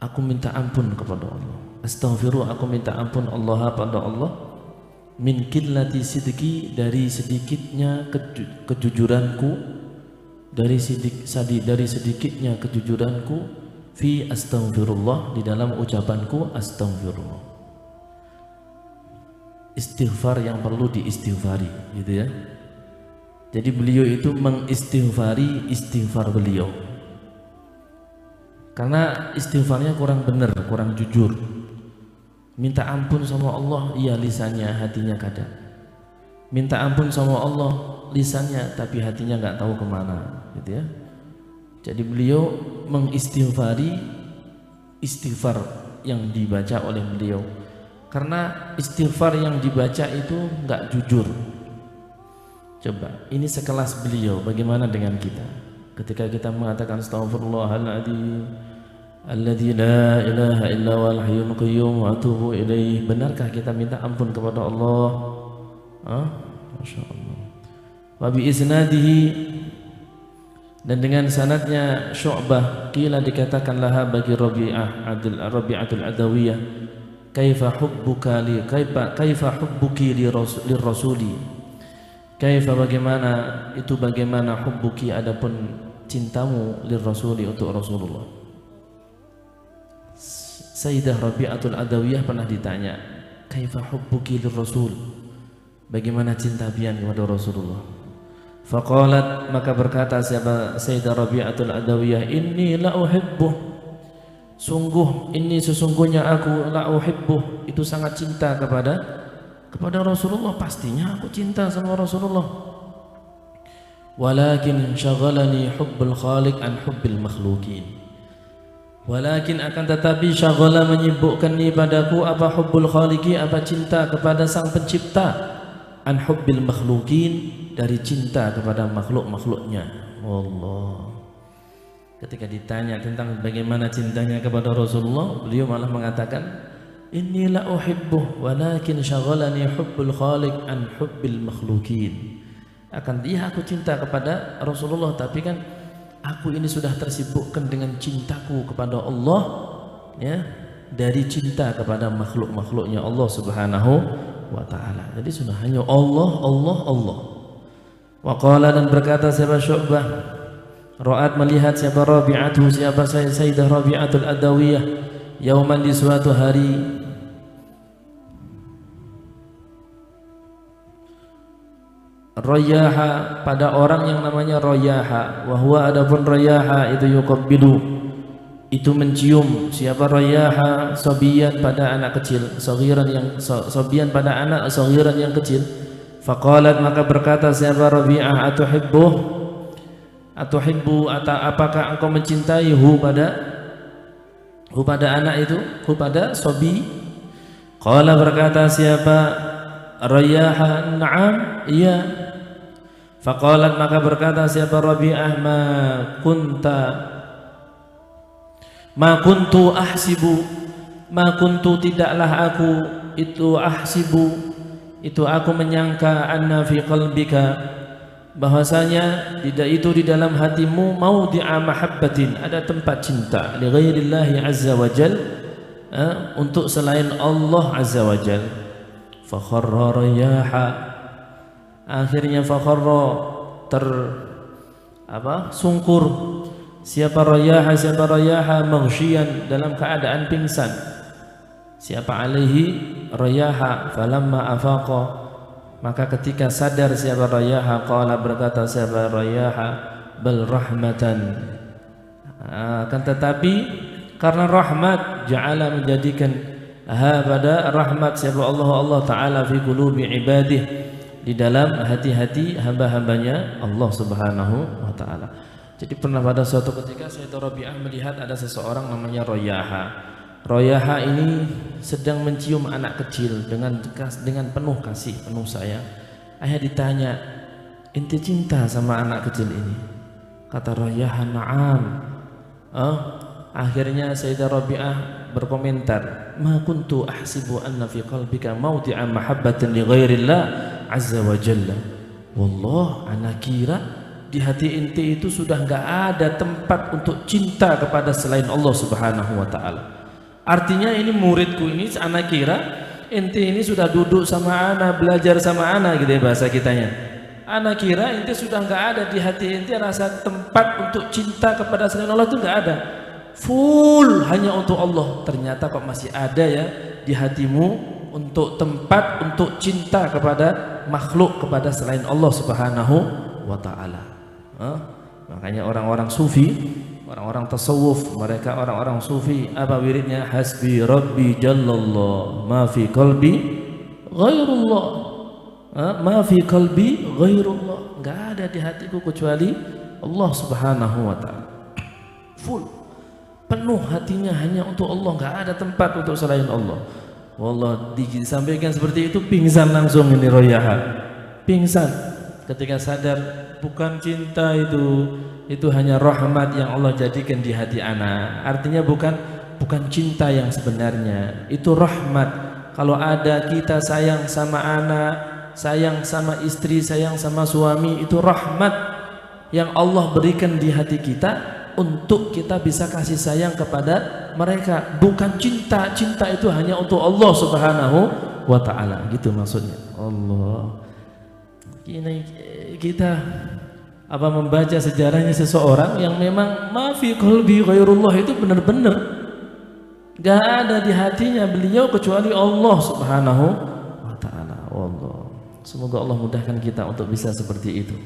aku minta ampun kepada Allah. Astaghfiru, aku minta ampun Allah pada Allah. Min qillati sidqi, dari sedikitnya kejujuranku, dari sedikitnya kejujuranku, fi astaghfirullah, di dalam ucapanku astaghfirullah. Istighfar yang perlu diistighfari, gitu ya. Jadi beliau itu mengistighfari istighfar beliau, karena istighfarnya kurang benar, kurang jujur. Minta ampun sama Allah, iya lisannya, hatinya kadang. Minta ampun sama Allah, lisannya, tapi hatinya nggak tahu kemana, gitu ya. Jadi beliau mengistighfari istighfar yang dibaca oleh beliau, karena istighfar yang dibaca itu nggak jujur. Coba, ini sekelas beliau, bagaimana dengan kita? Ketika kita mengatakan astaghfirullahaladzim alladzi la ilaha illa huwal hayyul qayyum wa atubu ilaih, benarkah kita minta ampun kepada Allah? Masya Allah. Wa bi isnadihi, dan dengan sanadnya Syu'bah, qila dikatakan laha bagi Rabi'atul Adawiyah, kaifa hubbuki li rasuli, kaifa, bagaimana hubbuki, adapun cintamu, lir rasuli, untuk Rasulullah. Sayyidah Rabi'atul Adawiyah pernah ditanya, kaifa hubbuki lir rasul, bagaimana cinta pian kepada Rasulullah. Faqalat, maka berkata siapa Sayyidah Rabi'atul Adawiyah, inni la uhibbuh, sesungguhnya aku la uhibbuh, itu sangat cinta kepada Rasulullah, pastinya aku cinta sama Rasulullah. Walakin syaghalani hubbul khaliq an hubbil makhlukin, walakin, akan tetapi, syaghala, menyibukkan ni padaku, apa hubbul khaliqi, apa cinta kepada sang pencipta, an hubbil makhlukin, dari cinta kepada makhluk-makhluknya. Allah. Ketika ditanya tentang bagaimana cintanya kepada Rasulullah, beliau malah mengatakan, inni la uhibbuh walakin syaghalani hubbul khaliq an hubbil makhlukin. Akan dia, aku cinta kepada Rasulullah, tapi kan aku ini sudah tersibukkan dengan cintaku kepada Allah, ya, dari cinta kepada makhluk-makhluknya Allah Subhanahu wa ta'ala. Jadi sudah hanya Allah, Allah, Allah. Wa qala, dan berkata siapa Syu'bah, ra'at, melihat siapa Rabi'atu, siapa Sayyidah Rabi'atul Adawiyah, yauman, di suatu hari, Rayaha, pada orang yang namanya Rayaha, wahwa, adapun Rayaha itu yuqabbilu, itu mencium, siapa Rayaha, sabiyan, pada anak kecil, sabiyan, pada anak saghiran yang kecil. Faqalat, maka berkata siapa Rabi'ah, atuhibbu, apakah engkau mencintai pada anak itu, pada sabi? Qala, berkata siapa Rayaha, na'am, iya. Faqalat, maka berkata siapa Rabi'ah, ma kuntu, tidaklah aku itu, ahsibu, itu aku menyangka, anna fi qalbika, bahwasanya tidak itu di dalam hatimu, maudhi'a mahabbatin, ada tempat cinta, li ghairillahi azza wa jal, untuk selain Allah azza wa jal. Fakharra Rayaha, akhirnya fakharra, sungkur siapa Rayaha, maghsyian, dalam keadaan pingsan, siapa alaihi Rayaha, falamma afaqa, maka ketika sadar siapa Rayaha, qala, berkata siapa Rayaha, bal rahmatan, akan tetapi karena rahmat, ja'ala, menjadikan, pada rahmat siapa Allah Ta'ala, fi qulubi ibadih, di dalam hati-hati hamba-hambanya Allah Subhanahu wa Ta'ala. Jadi pernah pada suatu ketika Sayyidah Rabi'ah melihat ada seseorang namanya Rayaha. Rayaha ini sedang mencium anak kecil dengan penuh kasih, penuh sayang. Ayah ditanya, ente cinta sama anak kecil ini? Kata Rayaha, na'am. Akhirnya Sayyidah Rabi'ah berkomentar, ma kuntu ahsibu anna fi qalbika mawdi'a mahabbatin li ghairillah azza wa jalla. Wallah, ana kira di hati inti itu sudah nggak ada tempat untuk cinta kepada selain Allah Subhanahu wa taala. Artinya ini muridku ini, anak kira inti ini sudah duduk sama ana, belajar sama ana gitu ya bahasa kitanya. Ana kira inti sudah nggak ada di hati inti rasa tempat untuk cinta kepada selain Allah, itu nggak ada. Full hanya untuk Allah. Ternyata kok masih ada ya di hatimu untuk tempat untuk cinta kepada makhluk, kepada selain Allah Subhanahu wa taala. Makanya orang-orang sufi, orang-orang tasawuf, mereka orang-orang sufi apa wiridnya? Hasbi rabbi jallallah ma fi qalbi ghairullah, ma fi qalbi ghairullah. Enggak ada di hatiku kecuali Allah Subhanahu wa taala. Full, penuh hatinya hanya untuk Allah, enggak ada tempat untuk selain Allah. Wallah, disampaikan seperti itu pingsan langsung ini Royaha. Pingsan ketika sadar bukan cinta itu hanya rahmat yang Allah jadikan di hati ana. Artinya bukan cinta yang sebenarnya, itu rahmat. Kalau ada kita sayang sama anak, sayang sama istri, sayang sama suami, itu rahmat yang Allah berikan di hati kita untuk kita bisa kasih sayang kepada mereka. Bukan cinta. Cinta itu hanya untuk Allah Subhanahu wa taala, gitu maksudnya. Allah, kita apa membaca sejarahnya seseorang yang memang ma fi qalbi ghairullah, itu benar-benar gak ada di hatinya beliau kecuali Allah Subhanahu wa taala. Allah, semoga Allah mudahkan kita untuk bisa seperti itu.